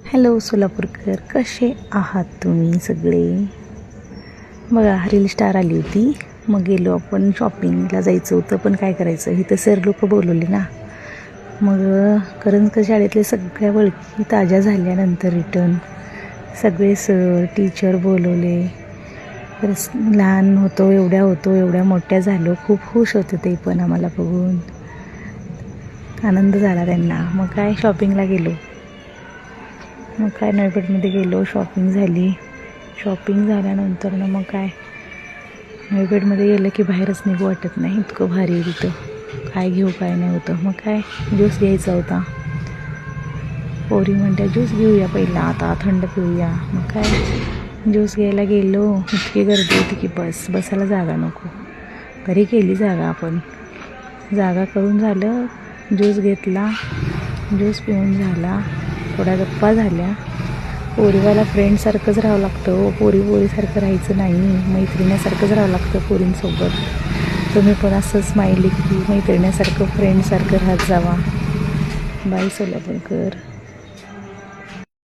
Hello Solapurkar, कसे आहात तुम्ही सगळे? बघा रील स्टार आली होती, मग गेलो आपण शॉपिंगला जायचं होतं. पण काय करायचं, इथं सर लोक बोलवले ना. मग कारण का शाळेतले सगळ्या ओळखी ताज्या झाल्यानंतर रिटर्न सगळे सर टीचर बोलवले. तर लहान होतो एवढ्या मोठ्या झालो. खूप खुश होते ते पण आम्हाला बघून, आनंद झाला त्यांना. मग काय शॉपिंगला गेलो. मग काय नळपेठमध्ये गेलो, शॉपिंग झाली. शॉपिंग झाल्यानंतर ना मग काय नळपेठमध्ये गेलं की बाहेरच निघू वाटत नाही, इतकं भारी आहे तिथं. काय घेऊ काय नाही होतं. मग काय ज्यूस घ्यायचा होता. पोरी म्हणत्या ज्यूस घेऊया पहिला, आता थंड पिऊया. मग काय ज्यूस घ्यायला गेलो, इतकी गर्दी होती की बसायला जागा नको. तरी केली जागा, आपण जागा करून झालं. ज्यूस घेतला, ज्यूस पिऊन झाला, थोड्या गप्पा झाल्या. पोरीवाला फ्रेंडसारखंच राहावं लागतं. पोरीसारखं राहायचं नाही, मैत्रिणीसारखंच राहावं लागतं पोरींसोबत. तुम्ही पण असं स्माइली की मैत्रिणीसारखं फ्रेंडसारखं राहत जावा. बाय सोलापूरकर.